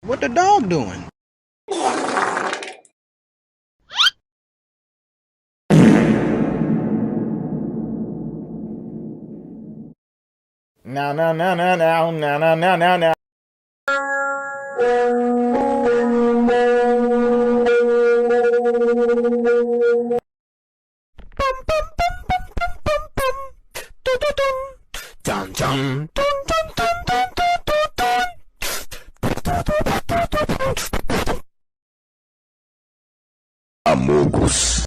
What the dog doing? Now, now, now, now, now, now, now, now, now, now. Dun, dun, dun, dun, dun, dun, dun, dun. Amogus.